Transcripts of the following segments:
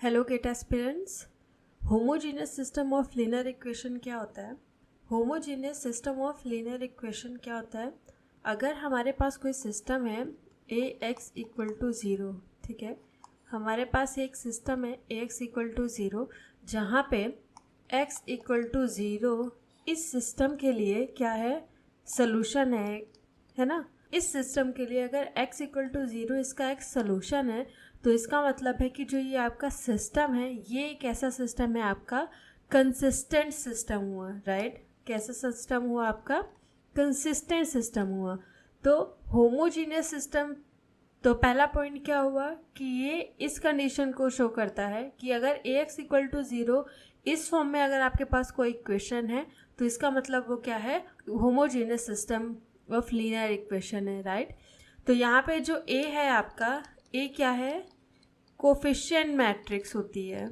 Hello GATE aspirants. Homogeneous system of linear equation क्या होता है? Homogeneous system of linear equation क्या होता है? अगर हमारे पास कोई सिस्टम है A X equal to zero, ठीक है, हमारे पास एक सिस्टम है A X equal to zero जहाँ पे एक्स इक्वल टू ज़ीरो इस सिस्टम के लिए क्या है? सॉल्यूशन है ना। इस सिस्टम के लिए अगर x इक्वल टू ज़ीरो इसका एक सॉल्यूशन है तो इसका मतलब है कि जो ये आपका सिस्टम है ये एक ऐसा सिस्टम है आपका कंसिस्टेंट सिस्टम हुआ, राइट। कैसा सिस्टम हुआ आपका? कंसिस्टेंट सिस्टम हुआ। तो होमोजीनियस सिस्टम, तो पहला पॉइंट क्या हुआ कि ये इस कंडीशन को शो करता है कि अगर ए एक्स इक्वल टू ज़ीरो इस फॉर्म में अगर आपके पास कोई इक्वेशन है तो इसका मतलब वो क्या है? Homogeneous system of linear equation है, राइट। तो यहाँ पे जो ए है आपका, ए क्या है? कोफिशिएंट मैट्रिक्स होती है।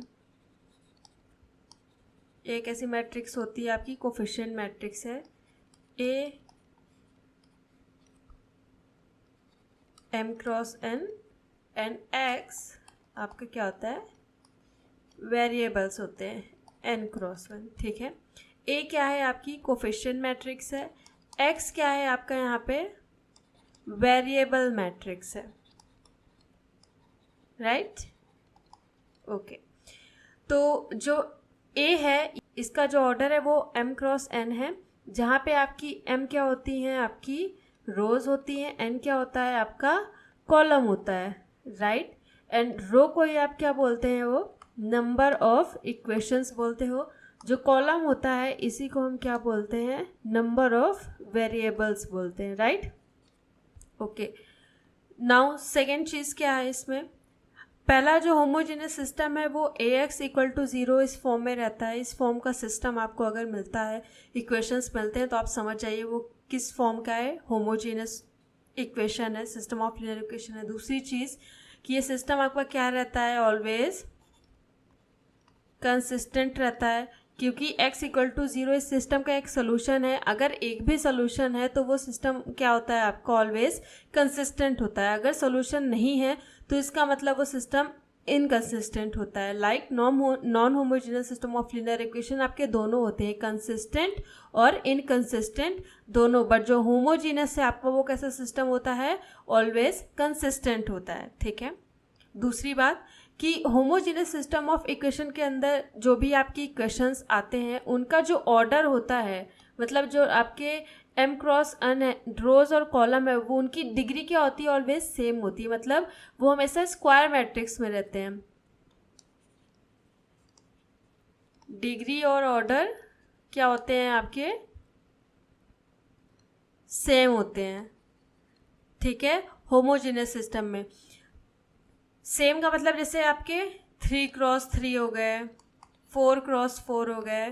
एक ऐसी मैट्रिक्स होती है आपकी कोफिशिएंट मैट्रिक्स है A M cross N and X आपका क्या होता है? वेरिएबल्स होते हैं एन क्रॉस वन, ठीक है। ए क्या है? आपकी कोफिशिएंट मैट्रिक्स है। एक्स क्या है आपका? यहाँ पे वेरिएबल मैट्रिक्स है, राइट। ओके, तो जो ए है इसका जो ऑर्डर है वो एम क्रॉस एन है, जहाँ पे आपकी एम क्या होती हैं? आपकी रोज होती हैं। एन क्या होता है? आपका कॉलम होता है, राइट। एंड रो को ही आप क्या बोलते हैं? वो नंबर ऑफ इक्वेशंस बोलते हो। जो कॉलम होता है इसी को हम क्या बोलते हैं? नंबर ऑफ वेरिएबल्स बोलते हैं, राइट। ओके, नाउ सेकेंड चीज़ क्या है इसमें? पहला जो होमोजेनियस सिस्टम है वो ए एक्स इक्वल टू ज़ीरो इस फॉर्म में रहता है। इस फॉर्म का सिस्टम आपको अगर मिलता है, इक्वेशंस मिलते हैं, तो आप समझ जाइए वो किस फॉर्म का है? होमोजेनियस इक्वेशन है, सिस्टम ऑफ लीनियर इक्वेशन है। दूसरी चीज़ कि ये सिस्टम आपका क्या रहता है? ऑलवेज कंसिस्टेंट रहता है, क्योंकि x इक्वल टू ज़ीरो इस सिस्टम का एक सोल्यूशन है। अगर एक भी सोल्यूशन है तो वो सिस्टम क्या होता है आपका? ऑलवेज कंसिस्टेंट होता है। अगर सोल्यूशन नहीं है तो इसका मतलब वो सिस्टम इनकंसिस्टेंट होता है। Like non homogeneous system of linear equation आपके दोनों होते हैं, कंसिस्टेंट और इनकंसिस्टेंट दोनों। बट जो होमोजीनियस है आपका वो कैसा सिस्टम होता है? ऑलवेज कंसिस्टेंट होता है, ठीक है। दूसरी बात कि होमोजीनियस सिस्टम ऑफ इक्वेशन के अंदर जो भी आपकी इक्वेशंस आते हैं उनका जो ऑर्डर होता है, मतलब जो आपके एम क्रॉस एन रोज और कॉलम है, वो उनकी डिग्री क्या होती है? ऑलवेज सेम होती है। मतलब वो हमेशा स्क्वायर मैट्रिक्स में रहते हैं। डिग्री और ऑर्डर क्या होते हैं आपके? सेम होते हैं, ठीक है। होमोजीनियस सिस्टम में सेम का मतलब जैसे आपके 3x3 हो गए, 4x4 हो गए,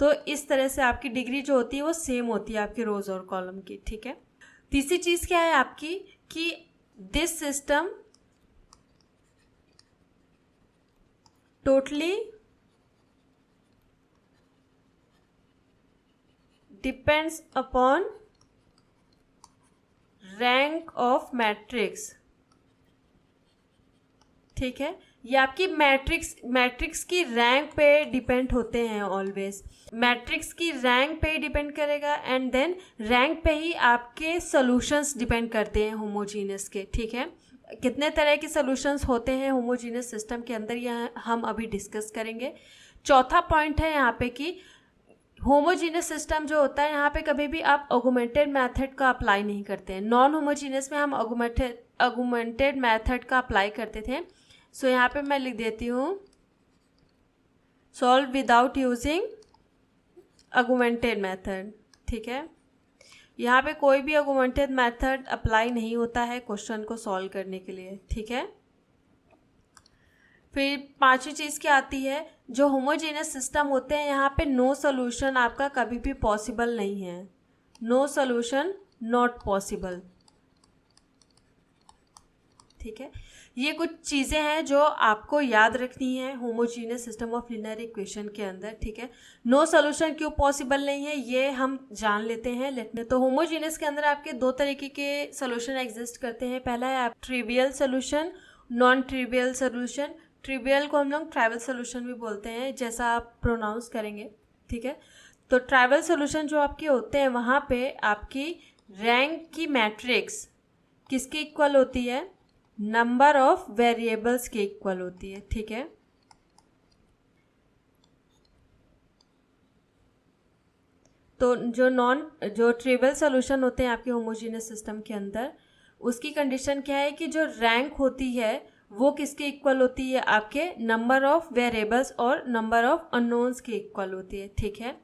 तो इस तरह से आपकी डिग्री जो होती है वो सेम होती है आपके रोज और कॉलम की, ठीक है। तीसरी चीज़ क्या है आपकी कि this system totally depends upon rank of matrix, ठीक है। ये आपकी मैट्रिक्स की रैंक पे डिपेंड होते हैं। ऑलवेज मैट्रिक्स की रैंक पे ही डिपेंड करेगा एंड देन रैंक पे ही आपके सॉल्यूशंस डिपेंड करते हैं होमोजीनियस के, ठीक है। कितने तरह के सॉल्यूशंस होते हैं होमोजीनियस सिस्टम के अंदर, यह हम अभी डिस्कस करेंगे। चौथा पॉइंट है यहाँ पे कि होमोजीनियस सिस्टम जो होता है यहाँ पे कभी भी आप ऑगमेंटेड मेथड का अप्लाई नहीं करते हैं। नॉन होमोजीनियस में हम ऑगमेंटेड मेथड का अप्लाई करते थे। सो यहाँ पे मैं लिख देती हूँ solve without using augmented method, ठीक है। यहाँ पे कोई भी ऑगमेंटेड मेथड अप्लाई नहीं होता है क्वेश्चन को सॉल्व करने के लिए, ठीक है। फिर पांचवी चीज़ क्या आती है? जो होमोजेनियस सिस्टम होते हैं यहाँ पे नो सॉल्यूशन आपका कभी भी पॉसिबल नहीं है। नो सॉल्यूशन नॉट पॉसिबल, ठीक है। ये कुछ चीज़ें हैं जो आपको याद रखनी है homogeneous system of linear equation के अंदर, ठीक है। नो सॉल्यूशन क्यों पॉसिबल नहीं है ये हम जान लेते हैं। तो होमोजीनियस के अंदर आपके दो तरीके के सॉल्यूशन एग्जिस्ट करते हैं। पहला है आप trivial solution, non trivial solution. Trivial को हम लोग ट्राइवल सोल्यूशन भी बोलते हैं, जैसा आप प्रोनाउंस करेंगे, ठीक है। तो ट्राइवल सोल्यूशन जो आपके होते हैं वहाँ पे आपकी रैंक की मैट्रिक्स किसके इक्वल होती है, नंबर ऑफ वेरिएबल्स के इक्वल होती है, ठीक है। तो जो ट्रिवियल सोल्यूशन होते हैं आपके होमोजेनियस सिस्टम के अंदर, उसकी कंडीशन क्या है कि जो रैंक होती है वो किसके इक्वल होती है, आपके नंबर ऑफ वेरिएबल्स और नंबर ऑफ अननोन्स के इक्वल होती है, ठीक है।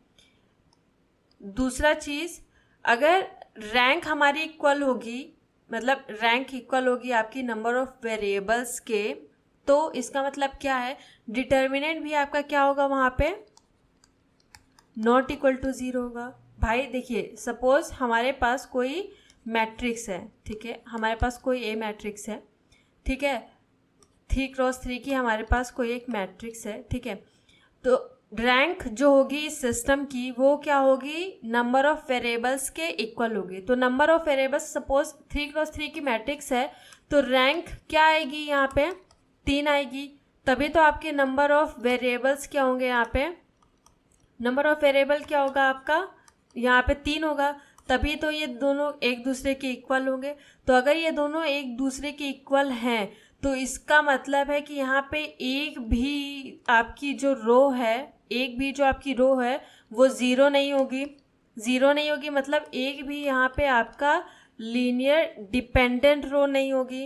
दूसरा चीज़, अगर रैंक हमारी इक्वल होगी, मतलब रैंक इक्वल होगी आपकी नंबर ऑफ वेरिएबल्स के, तो इसका मतलब क्या है, डिटर्मिनेंट भी आपका क्या होगा वहाँ पे, नॉट इक्वल टू 0 होगा। भाई देखिए, सपोज हमारे पास कोई मैट्रिक्स है, ठीक है, हमारे पास कोई ए मैट्रिक्स है, ठीक है, 3x3 की हमारे पास कोई एक मैट्रिक्स है, ठीक है। तो रैंक जो होगी इस सिस्टम की वो क्या होगी, नंबर ऑफ वेरिएबल्स के इक्वल होगी। तो number of variables, suppose 3x3 की मैट्रिक्स है, तो रैंक क्या आएगी यहाँ पे, 3 आएगी। तभी तो आपके नंबर ऑफ वेरिएबल्स क्या होंगे, यहाँ पे नंबर ऑफ वेरिएबल क्या होगा आपका, यहाँ पे 3 होगा, तभी तो ये दोनों एक दूसरे के इक्वल होंगे। तो अगर ये दोनों एक दूसरे के इक्वल हैं तो इसका मतलब है कि यहाँ पे एक भी आपकी जो रो है, एक भी जो आपकी रो है वो ज़ीरो नहीं होगी। ज़ीरो नहीं होगी मतलब एक भी यहाँ पे आपका लीनियर डिपेंडेंट रो नहीं होगी,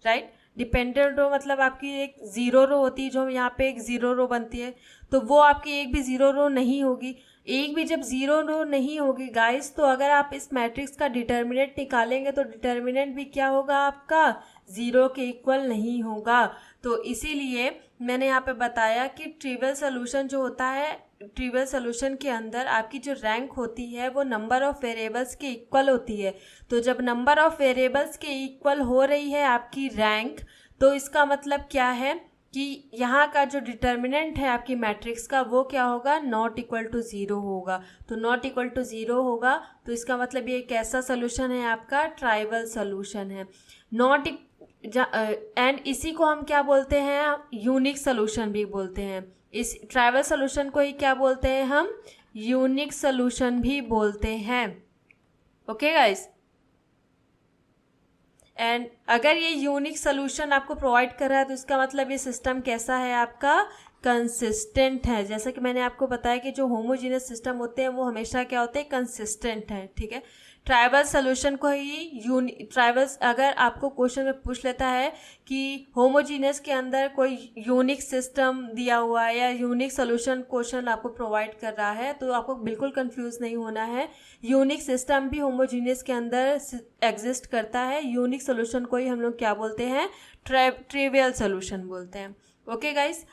राइट। डिपेंडेंट रो मतलब आपकी एक ज़ीरो रो होती है, जो यहाँ पे एक ज़ीरो रो बनती है, तो वो आपकी एक भी ज़ीरो रो नहीं होगी। एक भी जब ज़ीरो रो नहीं होगी गाइस, तो अगर आप इस मैट्रिक्स का डिटर्मिनेंट निकालेंगे तो डिटर्मिनेंट भी क्या होगा आपका, ज़ीरो के इक्वल नहीं होगा। तो इसीलिए मैंने यहाँ पे बताया कि ट्रिवियल सोल्यूशन जो होता है, ट्रिवियल सोल्यूशन के अंदर आपकी जो रैंक होती है वो नंबर ऑफ वेरिएबल्स के इक्वल होती है। तो जब नंबर ऑफ वेरिएबल्स के इक्वल हो रही है आपकी रैंक, तो इसका मतलब क्या है कि यहाँ का जो डिटर्मिनेंट है आपकी मैट्रिक्स का वो क्या होगा, नॉट इक्वल टू 0 होगा। तो नॉट इक्वल टू 0 होगा तो इसका मतलब ये कैसा सोल्यूशन है आपका, ट्राइवल सोल्यूशन है। नॉट एंड इसी को हम क्या बोलते हैं, यूनिक सोल्यूशन भी बोलते हैं। इस ट्राइवल सोल्यूशन को ही क्या बोलते हैं हम, यूनिक सोल्यूशन भी बोलते हैं। ओके गाइस, एंड अगर ये यूनिक सोल्यूशन आपको प्रोवाइड कर रहा है तो इसका मतलब ये सिस्टम कैसा है आपका, कंसिस्टेंट है। जैसा कि मैंने आपको बताया कि जो होमोजीनियस सिस्टम होते हैं वो हमेशा क्या होते हैं, कंसिस्टेंट है, ठीक है। ट्राइवल सोल्यूशन को ही ट्राइवल्स, अगर आपको क्वेश्चन में पूछ लेता है कि होमोजीनियस के अंदर कोई यूनिक सिस्टम दिया हुआ है या यूनिक सोल्यूशन क्वेश्चन आपको प्रोवाइड कर रहा है, तो आपको बिल्कुल कंफ्यूज नहीं होना है। यूनिक सिस्टम भी होमोजीनियस के अंदर एग्जिस्ट करता है। यूनिक सोल्यूशन को ही हम लोग क्या बोलते हैं, ट्रिवियल सोल्यूशन बोलते हैं। ओके गाइस,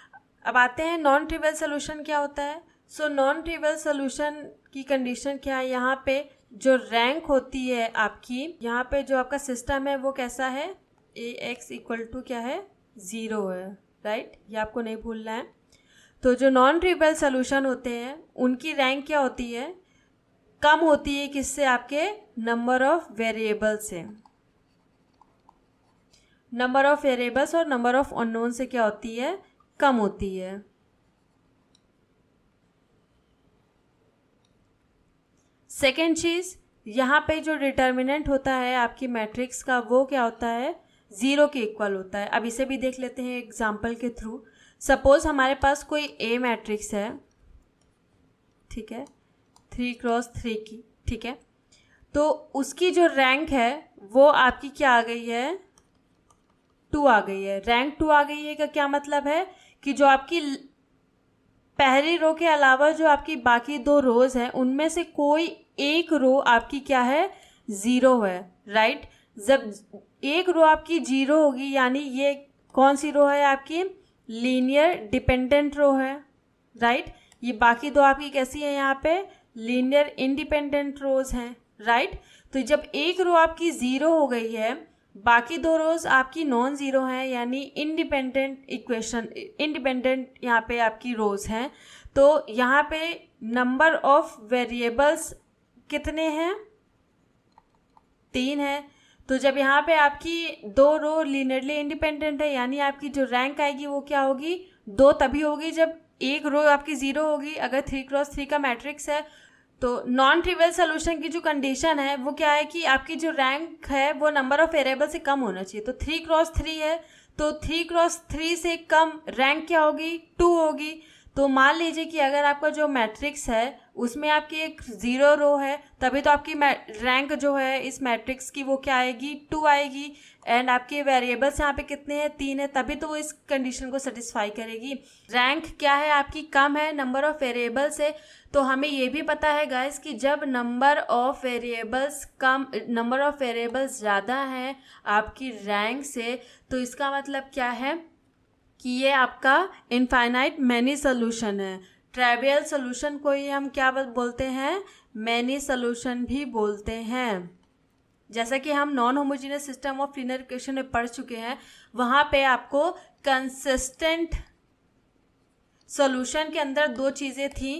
अब आते हैं नॉन ट्रिवियल सोल्यूशन क्या होता है। सो नॉन ट्रिवियल सोल्यूशन की कंडीशन क्या है, यहाँ पे जो रैंक होती है आपकी, यहाँ पे जो आपका सिस्टम है वो कैसा है, ax इक्वल टू क्या है, 0 है, राइट। ये आपको नहीं भूलना है। तो जो नॉन ट्रिवियल सोल्यूशन होते हैं उनकी रैंक क्या होती है, कम होती है, किससे, आपके नंबर ऑफ वेरिएबल से। नंबर ऑफ वेरिएबल्स और नंबर ऑफ अननोन से क्या होती है, कम होती है। सेकेंड चीज़, यहाँ पे जो डिटर्मिनेंट होता है आपकी मैट्रिक्स का वो क्या होता है, 0 के इक्वल होता है। अब इसे भी देख लेते हैं एग्जाम्पल के थ्रू। सपोज हमारे पास कोई ए मैट्रिक्स है, ठीक है, 3x3 की, ठीक है। तो उसकी जो रैंक है वो आपकी क्या आ गई है, 2 आ गई है। रैंक 2 आ गई है का क्या मतलब है कि जो आपकी पहली रो के अलावा जो आपकी बाकी 2 रोज हैं उनमें से कोई एक रो आपकी क्या है, 0 है, राइट। जब एक रो आपकी 0 होगी यानी ये कौन सी रो है आपकी, लीनियर डिपेंडेंट रो है, राइट। ये बाकी 2 आपकी कैसी है, यहाँ पे लीनियर इंडिपेंडेंट रोज हैं, राइट। तो जब एक रो आपकी 0 हो गई है, बाकी 2 रोज आपकी नॉन ज़ीरो हैं, यानी इंडिपेंडेंट इक्वेशन, इंडिपेंडेंट यहाँ पे आपकी रोज हैं। तो यहाँ पे नंबर ऑफ वेरिएबल्स कितने हैं, 3 हैं। तो जब यहाँ पे आपकी 2 रो लीनियरली इंडिपेंडेंट है, यानी आपकी जो रैंक आएगी वो क्या होगी, 2 तभी होगी जब एक रो आपकी 0 होगी। अगर 3x3 का मैट्रिक्स है तो नॉन ट्रिवियल सोल्यूशन की जो कंडीशन है वो क्या है कि आपकी जो रैंक है वो नंबर ऑफ वेरिएबल से कम होना चाहिए। तो 3x3 है तो 3x3 से कम रैंक क्या होगी, 2 होगी। तो मान लीजिए कि अगर आपका जो मैट्रिक्स है उसमें आपकी एक 0 रो है, तभी तो आपकी रैंक जो है इस मैट्रिक्स की वो क्या आएगी, 2 आएगी। एंड आपके वेरिएबल्स यहाँ पे कितने हैं, 3 है, तभी तो वो इस कंडीशन को सेटिस्फाई करेगी। रैंक क्या है आपकी, कम है नंबर ऑफ वेरिएबल से। तो हमें ये भी पता है गाइस कि जब number of variables come, number of variables ज़्यादा हैं आपकी रैंक से, तो इसका मतलब क्या है कि ये आपका इनफाइनाइट मैनी सोल्यूशन है। ट्राइवियल सोल्यूशन को ही हम क्या बोलते हैं, मैनी सोल्यूशन भी बोलते हैं। जैसा कि हम non homogeneous system of linear equation में पढ़ चुके हैं, वहाँ पे आपको कंसिस्टेंट सोल्यूशन के अंदर 2 चीज़ें थी,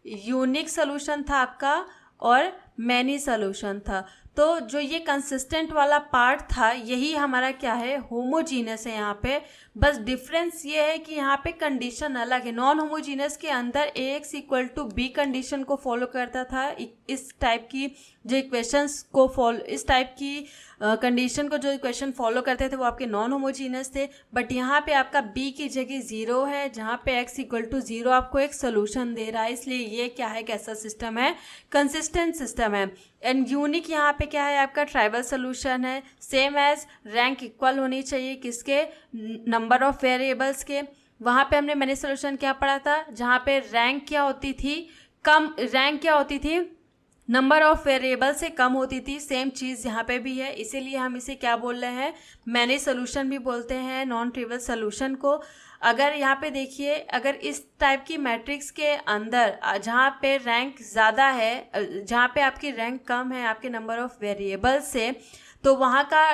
यूनिक सोल्यूशन था आपका और मैनी सोल्यूशन था। तो जो ये कंसिस्टेंट वाला पार्ट था यही हमारा क्या है, होमोजीनियस है यहाँ पे। बस डिफरेंस ये है कि यहाँ पे कंडीशन अलग है। नॉन होमोजीनियस के अंदर Ax = B कंडीशन को फॉलो करता था, इस टाइप की जो इक्वेशंस को फॉलो, इस टाइप की कंडीशन को जो इक्वेशन फॉलो करते थे वो आपके नॉन होमोजीनियस थे। बट यहाँ पे आपका B की जगह 0 है, जहाँ पे x = 0 आपको एक सोल्यूशन दे रहा है, इसलिए ये क्या है, कैसा सिस्टम है, कंसिस्टेंट सिस्टम है। एंड यूनिक यहाँ पे क्या है, आपका ट्राइबल सोल्यूशन है। सेम एज रैंक इक्वल होनी चाहिए किसके, नंबर ऑफ वेरिएबल्स के। वहाँ पे हमने मैनी सोल्यूशन क्या पढ़ा था, जहाँ पे रैंक क्या होती थी, कम, रैंक क्या होती थी, नंबर ऑफ वेरिएबल से कम होती थी। सेम चीज़ यहाँ पे भी है, इसीलिए हम इसे क्या बोल रहे हैं, मैनी सोल्यूशन भी बोलते हैं नॉन ट्रिवियल सोल्यूशन को। अगर यहाँ पे देखिए, अगर इस टाइप की मैट्रिक्स के अंदर जहाँ पे रैंक ज़्यादा है, जहाँ पे आपकी रैंक कम है आपके नंबर ऑफ वेरिएबल से, तो वहाँ का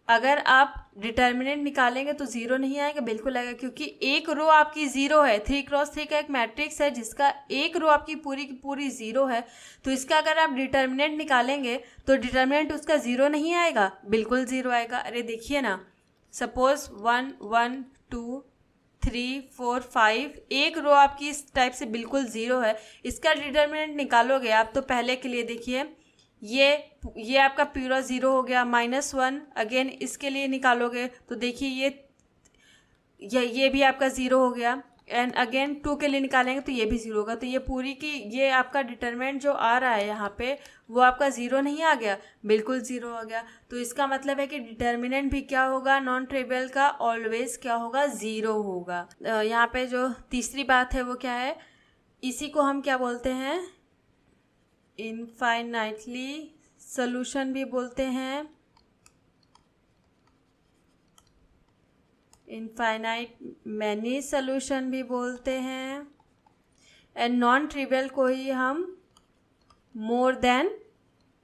अगर आप डिटर्मिनेंट निकालेंगे तो 0 नहीं आएगा, बिल्कुल आएगा, क्योंकि एक रो आपकी 0 है। 3x3 का एक मैट्रिक्स है जिसका एक रो आपकी पूरी की पूरी 0 है, तो इसका अगर आप डिटर्मिनेंट निकालेंगे तो डिटर्मिनेंट उसका 0 नहीं आएगा, बिल्कुल 0 आएगा। अरे देखिए ना, सपोज 1 1 2 3 4 5, एक रो आपकी इस टाइप से बिल्कुल 0 है, इसका डिटर्मिनेंट निकालोगे आप तो पहले के लिए देखिए ये आपका पूरा 0 हो गया, -1 अगेन इसके लिए निकालोगे तो देखिए ये भी आपका 0 हो गया। एंड अगेन 2 के लिए निकालेंगे तो ये भी 0 होगा। तो ये पूरी की ये आपका डिटरमिनेंट जो आ रहा है यहाँ पे वो आपका 0 नहीं आ गया, बिल्कुल 0 आ गया। तो इसका मतलब है कि डिटर्मिनेंट भी क्या होगा, नॉन ट्रिवियल का ऑलवेज क्या होगा, 0 होगा। यहाँ पे जो तीसरी बात है वो क्या है, इसी को हम क्या बोलते हैं, इनफाइनाइटली सोल्यूशन भी बोलते हैं, इनफाइनाइट मैनी सोल्यूशन भी बोलते हैं, एंड नॉन ट्रिवियल को ही हम मोर देन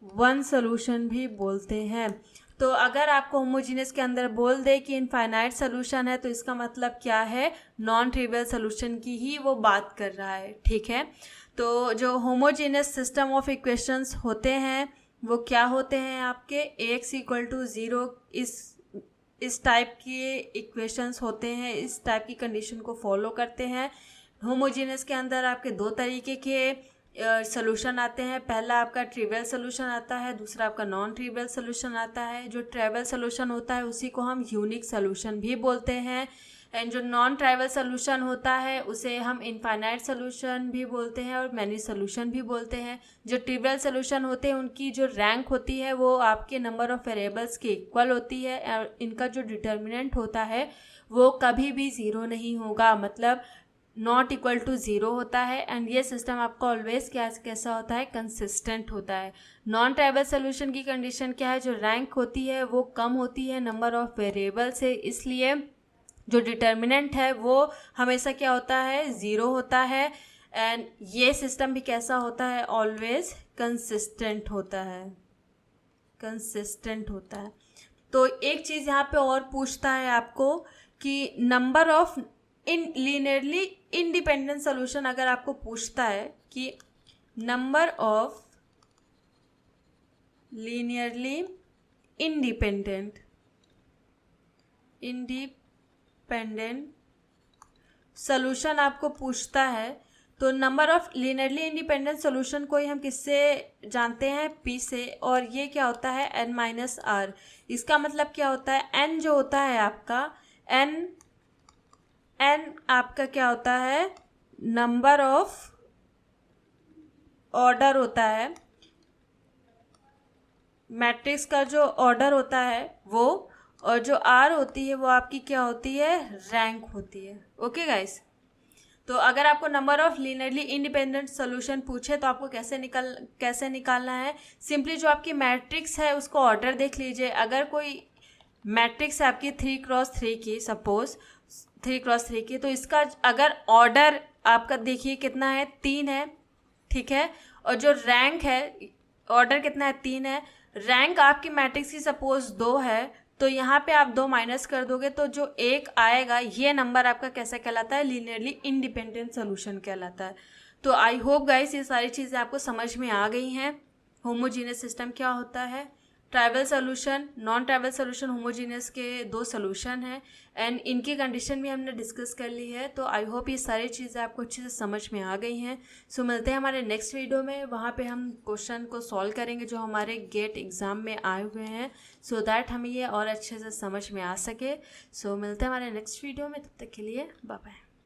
1 सोल्यूशन भी बोलते हैं। तो अगर आपको होमोजीनियस के अंदर बोल दे कि इनफाइनाइट सोल्यूशन है तो इसका मतलब क्या है, नॉन ट्रिवियल सोल्यूशन की ही वो बात कर रहा है, ठीक है। तो जो होमोजीनियस सिस्टम ऑफ इक्वेशंस होते हैं वो क्या होते हैं आपके, Ax = 0 इस टाइप के इक्वेशंस होते हैं, इस टाइप की कंडीशन को फॉलो करते हैं। होमोजीनियस के अंदर आपके 2 तरीके के सोल्यूशन आते हैं, पहला आपका ट्रिवियल सोल्यूशन आता है, दूसरा आपका नॉन ट्रिवियल सोल्यूशन आता है। जो ट्रिवियल सोल्यूशन होता है उसी को हम यूनिक सोल्यूशन भी बोलते हैं, एंड जो नॉन ट्राइवल सोल्यूशन होता है उसे हम इनफाइनाइट सोल्यूशन भी बोलते हैं और मैनी सोल्यूशन भी बोलते हैं। जो ट्रिवियल सोल्यूशन होते हैं उनकी जो रैंक होती है वो आपके नंबर ऑफ वेरिएबल्स के इक्वल होती है, और इनका जो डिटर्मिनेंट होता है वो कभी भी 0 नहीं होगा, मतलब नॉट इक्वल टू 0 होता है। एंड ये सिस्टम आपका ऑलवेज कैसा होता है, कंसिस्टेंट होता है। नॉन ट्राइवल सोल्यूशन की कंडीशन क्या है, जो रैंक होती है वो कम होती है नंबर ऑफ वेरिएबल से, इसलिए जो डिटर्मिनेंट है वो हमेशा क्या होता है, 0 होता है। एंड ये सिस्टम भी कैसा होता है, ऑलवेज कंसिस्टेंट होता है, कंसिस्टेंट होता है। तो एक चीज़ यहाँ पे और पूछता है आपको कि number of linearly independent solution अगर आपको पूछता है कि number of linearly independent solution आपको पूछता है तो number of linearly independent solution को ही हम किससे जानते हैं, P से, और ये क्या होता है n माइनस आर। इसका मतलब क्या होता है, n जो होता है आपका n आपका क्या होता है, नंबर ऑफ ऑर्डर होता है, मैट्रिक्स का जो ऑर्डर होता है वो, और जो R होती है वो आपकी क्या होती है, रैंक होती है। ओके गाइस, तो अगर आपको number of linearly independent solution पूछे तो आपको कैसे निकालना है, सिंपली जो आपकी मैट्रिक्स है उसको ऑर्डर देख लीजिए। अगर कोई मैट्रिक्स है आपकी 3x3 की, सपोज 3x3 की, तो इसका अगर ऑर्डर आपका देखिए कितना है, 3 है, ठीक है, और जो रैंक है, ऑर्डर कितना है, 3 है, रैंक आपकी मैट्रिक्स की सपोज 2 है, तो यहाँ पे आप 2 माइनस कर दोगे तो जो 1 आएगा ये नंबर आपका कैसा कहलाता है, लीनियरली इंडिपेंडेंट सोल्यूशन कहलाता है। तो आई होप गाइस ये सारी चीज़ें आपको समझ में आ गई हैं। होमोजीनियस सिस्टम क्या होता है, tribal solution, non tribal solution, homogeneous के 2 सोल्यूशन हैं एंड इनकी कंडीशन भी हमने डिस्कस कर ली है। तो आई होप ये सारी चीज़ें आपको अच्छे से समझ में आ गई हैं। सो मिलते हैं हमारे नेक्स्ट वीडियो में, वहाँ पे हम क्वेश्चन को सॉल्व करेंगे जो हमारे गेट एग्ज़ाम में आए हुए हैं, सो दैट हमें ये और अच्छे से समझ में आ सके। सो मिलते हैं हमारे नेक्स्ट वीडियो में, तब तक के लिए बाय बाय।